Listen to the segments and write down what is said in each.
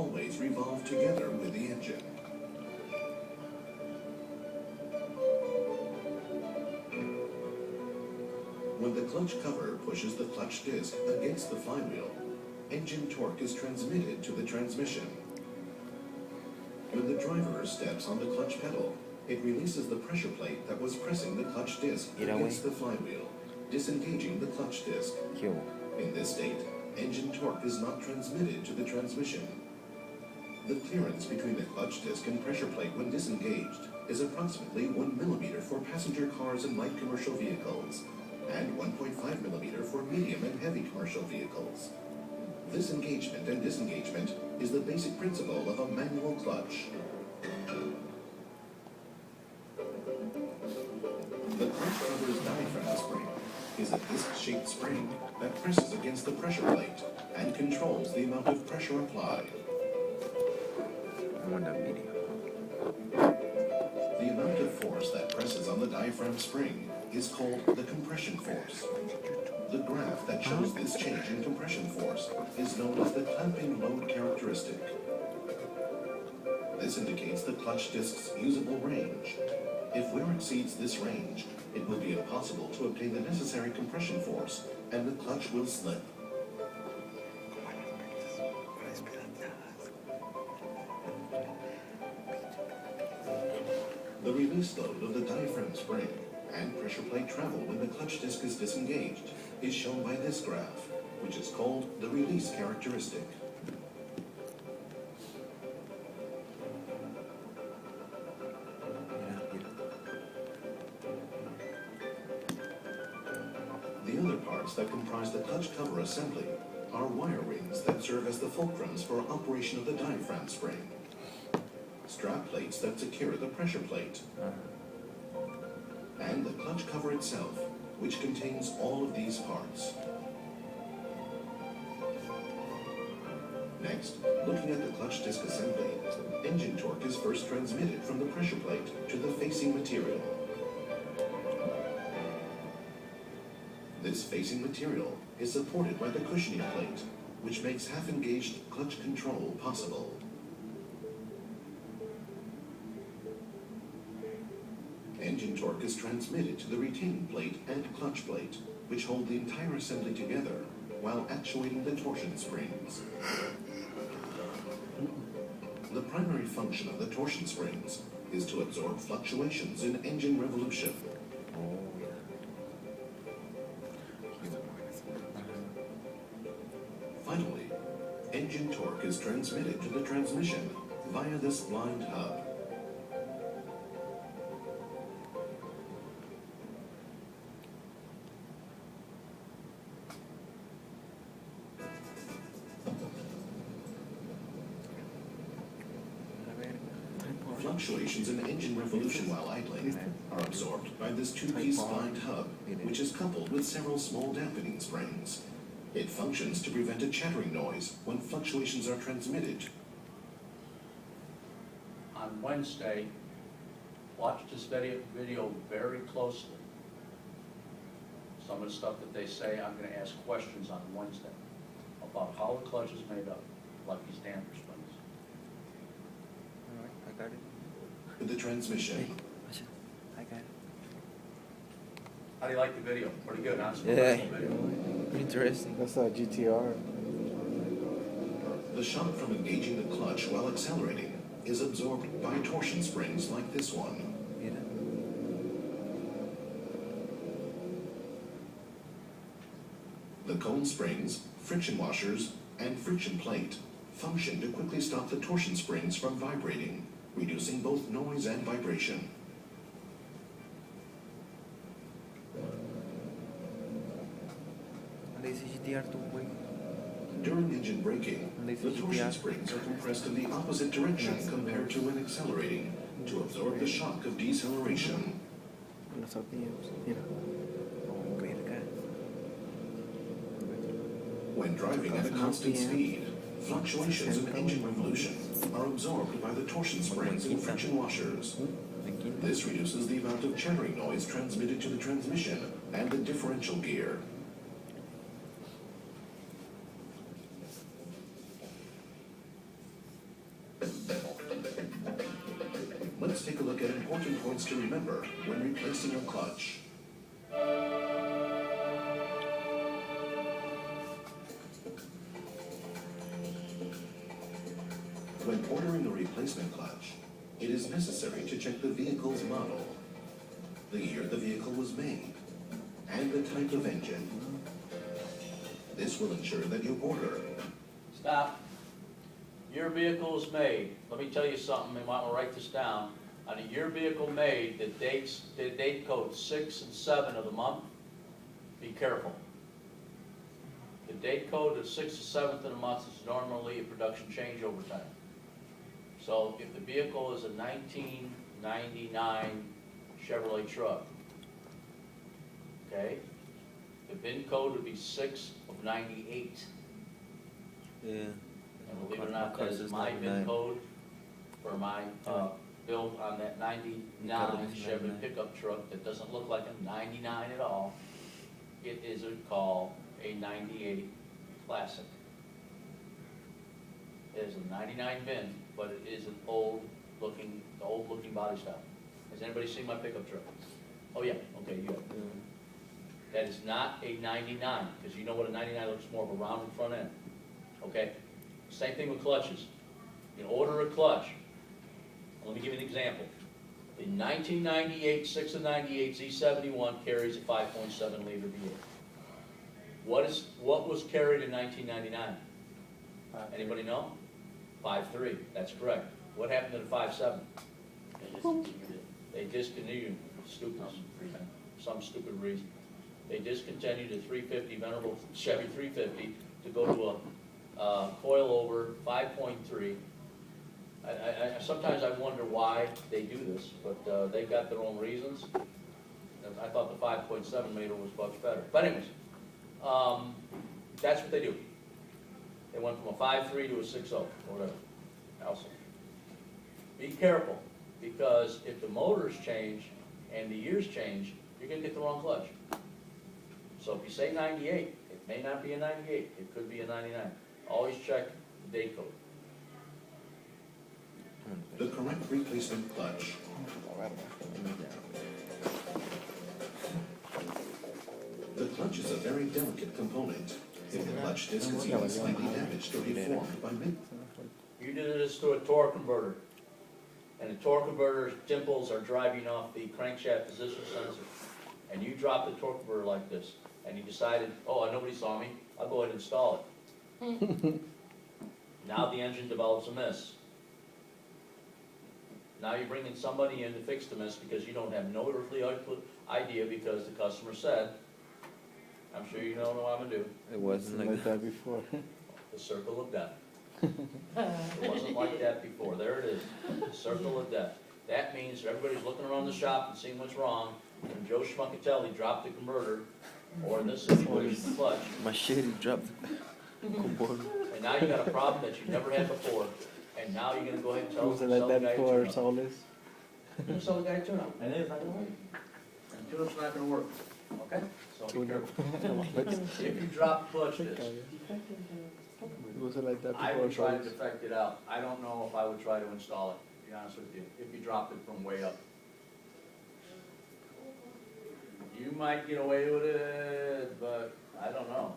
always revolve together with the engine. When the clutch cover pushes the clutch disc against the flywheel, engine torque is transmitted to the transmission. When the driver steps on the clutch pedal, it releases the pressure plate that was pressing the clutch disc against the flywheel, disengaging the clutch disc. In this state, engine torque is not transmitted to the transmission. The clearance between the clutch disc and pressure plate when disengaged is approximately 1 millimeter for passenger cars and light commercial vehicles, and 1.5 millimeter for medium and heavy commercial vehicles. This engagement and disengagement is the basic principle of a manual clutch. The clutch cover's diaphragm spring is a disc-shaped spring that presses against the pressure plate and controls the amount of pressure applied. I'm on the video. The amount of force that presses on the diaphragm spring is called the compression force. The graph that shows this change in compression force is known as the clamping load characteristic. This indicates the clutch disc's usable range. If wear exceeds this range, it will be impossible to obtain the necessary compression force, and the clutch will slip. The release load of the diaphragm spring and pressure plate travel when the clutch disc is disengaged is shown by this graph, which is called the release characteristic. The other parts that comprise the clutch cover assembly are wire rings that serve as the fulcrums for operation of the diaphragm spring, strap plates that secure the pressure plate, and the clutch cover itself, which contains all of these parts. Next, looking at the clutch disc assembly, engine torque is first transmitted from the pressure plate to the facing material. This facing material is supported by the cushioning plate, which makes half-engaged clutch control possible. Engine torque is transmitted to the retaining plate and clutch plate, which hold the entire assembly together while actuating the torsion springs. The primary function of the torsion springs is to absorb fluctuations in engine revolution. Finally, engine torque is transmitted to the transmission via this blind hub. Fluctuations in engine revolution while idling are absorbed by this two-piece blind hub, which is coupled with several small dampening springs. It functions to prevent a chattering noise when fluctuations are transmitted. On Wednesday, watch this video very closely. Some of the stuff that they say, I'm going to ask questions on Wednesday about how the clutch is made up, like these damper springs. All right, I got it. The transmission. I got it. How do you like the video? Pretty good, huh? Yeah. Video. Interesting. That's a GTR. The shock from engaging the clutch while accelerating is absorbed by torsion springs like this one. Mira. The cone springs, friction washers, and friction plate function to quickly stop the torsion springs from vibrating, reducing both noise and vibration. Dice GTR tu güey. During engine braking, the torsion springs are compressed in the opposite direction compared to when accelerating to absorb the shock of deceleration. Los autillos. Mira. Oh, verga. When driving at a constant speed, fluctuations in engine revolution are absorbed by the torsion springs and friction washers. This reduces the amount of chattering noise transmitted to the transmission and the differential gear. let's take a look at important points to remember when replacing a clutch. When ordering a replacement clutch, it is necessary to check the vehicle's model, the year the vehicle was made, and the type of engine. This will ensure that you order. Stop. Your vehicle is made. Let me tell you something, you might want to write this down. On a year vehicle made, the date code 6 and 7 of the month, be careful. The date code of 6th to 7th of the month is normally a production changeover time. So if the vehicle is a 1999 Chevrolet truck, okay, the VIN code would be 6 of 98. Yeah. And believe it or not, that is my VIN code for my build on that 99 Chevy pickup truck that doesn't look like a 99 at all. It is called a 98 Classic. It is a 99 VIN, but it is an old looking body style. Has anybody seen my pickup truck? Oh yeah, okay, you have. That is not a 99, because you know what a 99 looks more of a rounded front end. Okay? Same thing with clutches. You can order a clutch. Let me give you an example. The 1998 6 of 98 Z71 carries a 5.7 liter V8. What was carried in 1999? Anybody know? 5.3. That's correct. What happened to the 5.7? They discontinued some stupid reason. They discontinued the 350 venerable Chevy 350 to go to a coilover 5.3. Sometimes I wonder why they do this, but they got their own reasons. I thought the 5.7 liter was much better. But anyways, that's what they do. They went from a 5.3 to a 6.0 or whatever. Also, be careful, because if the motors change and the years change, you're going to get the wrong clutch. So if you say 98, it may not be a 98. It could be a 99. Always check the date code. The correct replacement clutch. The clutch is a very delicate component. If the clutch disc is even slightly damaged or deformed by You did this to a torque converter, and the torque converter's dimples are driving off the crankshaft position sensor, and you dropped the torque converter like this, and you decided, oh, nobody saw me, I'll go ahead and install it. Now the engine develops a miss. Now you're bringing somebody in to fix the miss because you don't have no earthly idea, because the customer said, I'm sure you don't know what I'm gonna do. It wasn't like that before. The circle of death. It wasn't like that before. There it is, the circle of death. That means everybody's looking around the shop and seeing what's wrong, and Joe Schmuckatelli dropped the converter, or in this situation, the clutch. My shit, he dropped the computer. And now you got a problem that you never had before, and now you're gonna go ahead and tell Was the it like guy that to before, tune up. Solis? You're gonna sell the guy a tune-up, and it's not gonna work. And tune-up's not gonna work, okay? So be careful. If you drop clutch disc, Was it like that I before, would try to Solis? defect it out. I don't know if I would try to install it, to be honest with you, if you dropped it from way up. You might get away with it, but I don't know.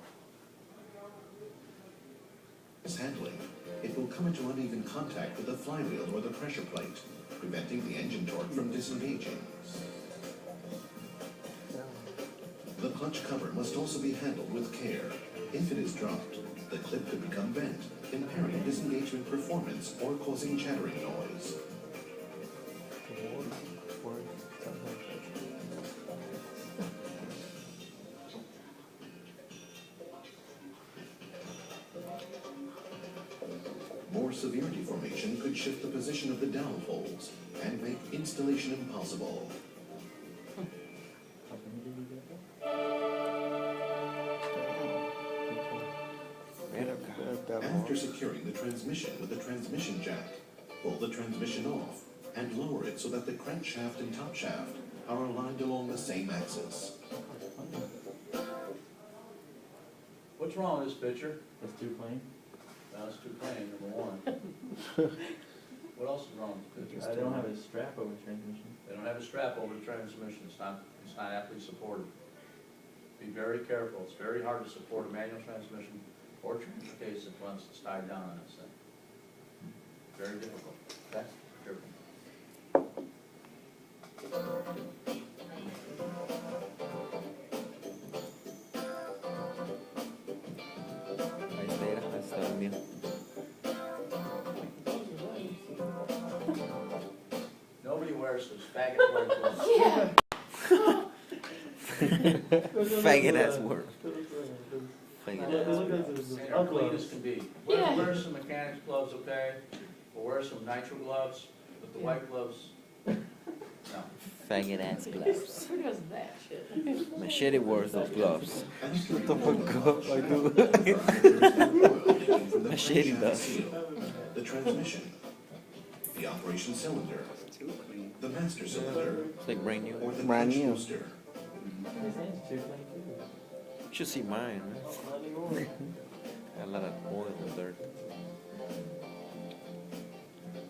mishandling. It will come into uneven contact with the flywheel or the pressure plate, preventing the engine torque from disengaging. The clutch cover must also be handled with care. If it is dropped, the clip could become bent, impairing disengagement performance or causing chattering noise. More severe deformation could shift the position of the dowel holes and make installation impossible. After securing the transmission with the transmission jack, pull the transmission off and lower it so that the crankshaft and top shaft are aligned along the same axis. What's wrong with this picture? That's too plain. Well, it's too plain, number one. What else is wrong with the They don't have a strap over transmission. They don't have a strap over the transmission, it's not aptly supported. Be very careful, it's very hard to support a manual transmission or transfer case that once it's tied down on this thing. Very difficult, okay? Careful. Ahí está el mío. Nobody wears those faggot white gloves. Faggot ass word. Faggot And ass. they're clean as can be. Wear some mechanics gloves, okay? Or wear some nitro gloves, but the white gloves, no. Faggot ass gloves. Who does that shit? Machete wears those gloves. Shut the fuck up, I do. Machete does. The transmission, the operation cylinder, the master cylinder, It's like brand new. or the Brand clutch new. booster. You should see mine, man. A lot of oil and dirt.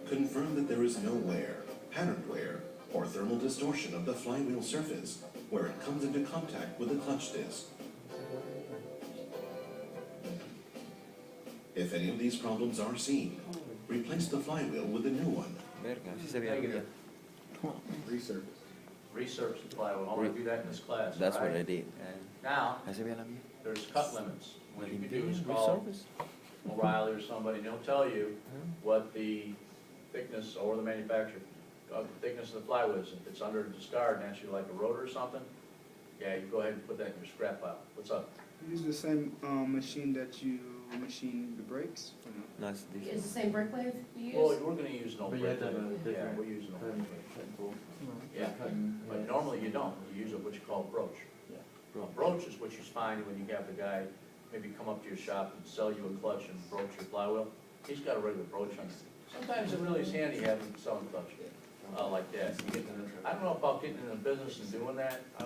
Confirm that there is no wear, patterned wear, or thermal distortion of the flywheel surface where it comes into contact with the clutch disc. If any of these problems are seen, replace the flywheel with a new one. Verga, así se veía el día. Research the flywheel, I want to do that in this class, That's what all right? I did. Now, Así se veía la mía. there's cut limits. What you can do is Limpié, call resurface. O'Reilly or somebody, and they'll tell you what the thickness, or the manufacturer, the thickness of the flywheel is. If it's under discard and actually like a rotor or something, yeah, you go ahead and put that in your scrap pile. What's up? Use the same machine that you machine the brakes? Or no? No, it's Is different. the same brake lathe you Well, use? we're gonna use an old But you have brake to have a lathe. Yeah, different we're using an old brake lathe. Yeah. Yeah, but normally you don't. You use what you call a broach. A broach is what you find when you have the guy maybe come up to your shop and sell you a clutch and broach your flywheel. He's got a regular broach on it. Sometimes it really is handy having selling clutch like that. I don't know about getting in the business and doing that. You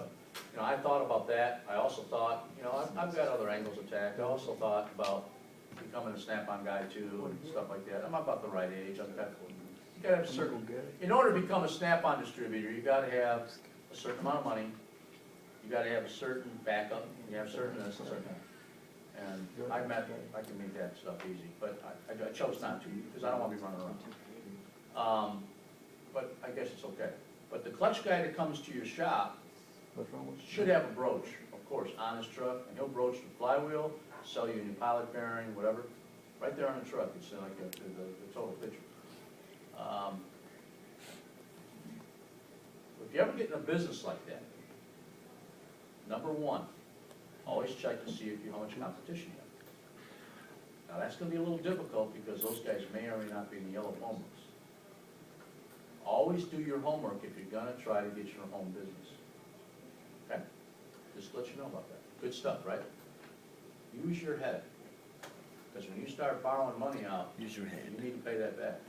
know, I thought about that. I also thought, you know, I've got other angles attacked. I also thought about becoming a snap-on guy too and stuff like that. I'm about the right age. I've got, you gotta have a certain, in order to become a snap-on distributor, you gotta have a certain amount of money. You gotta have a certain backup. You have certain this and certain that. And I can make that stuff easy, but I chose not to because I don't want to be running around. But I guess it's okay. But the clutch guy that comes to your shop should have a broach, of course, on his truck, and he'll broach the flywheel, sell you a new pilot bearing, whatever, right there on the truck. It's like the total picture. If you ever get in a business like that, number one, always check to see how much competition you have. Now, that's gonna be a little difficult because those guys may or may not be in the yellow phone books. Always do your homework if you're gonna try to get your own business. Okay? Just to let you know about that. Good stuff, right? Use your head. Because when you start borrowing money out, Use your head. you need to pay that back.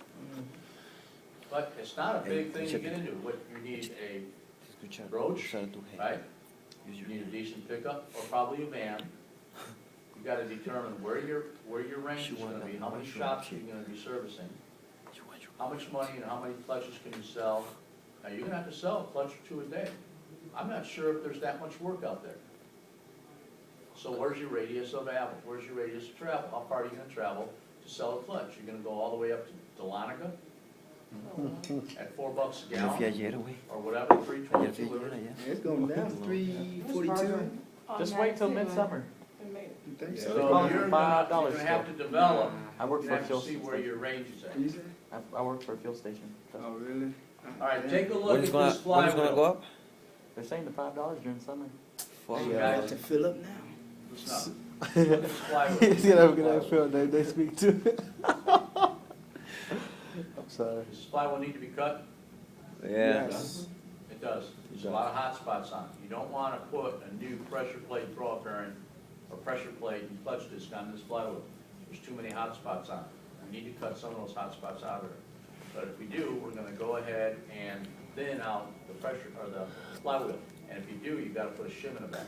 But it's not a big thing to get into. What you need a Escucha, broach, usar tu head. right? Use You your need a head. decent pickup, or probably a van. You gotta determine where your range is gonna be, how many shops you're gonna be servicing, how much money and how many clutches can you sell. Now, you're gonna have to sell a clutch or two a day. I'm not sure if there's that much work out there. So where's your radius of travel? Where's your radius of travel? How far are you gonna travel to sell a clutch? You're gonna go all the way up to Dahlonega at $4 a Yo fui gallon, ayer, güey. or whatever, Ayer 322 fui livers. ayer allá. Yeah, it's going down 342. Just wait till midsummer. You think So so? you're $5 gonna have to develop, I work you for a have to fuel see where your range is at. You say? I work for a fuel station. Oh, really? All right, take a When look is at gonna this when is gonna go flywheel. up? They're saying the $5 during summer. Fuck. Hey, Yeah, guys. to fill up now. Listen up. Look at this flywheel. See what I'm gonna feel they speak to. I'm sorry. Does this flywheel need to be cut? Yeah. Yes. It does. There's a lot of hot spots on it. You don't want to put a new pressure plate throw-up bearing or pressure plate and clutch disc on this flywheel. There's too many hot spots on it. We need to cut some of those hot spots out of it. But if we do, we're gonna go ahead and thin out the pressure, or the flywheel. And if you do, you've gotta put a shim in the back.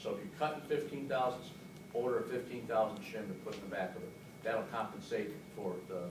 So if you're cutting 15 thousandths, order a 15,000 shim to put in the back of it. That'll compensate for the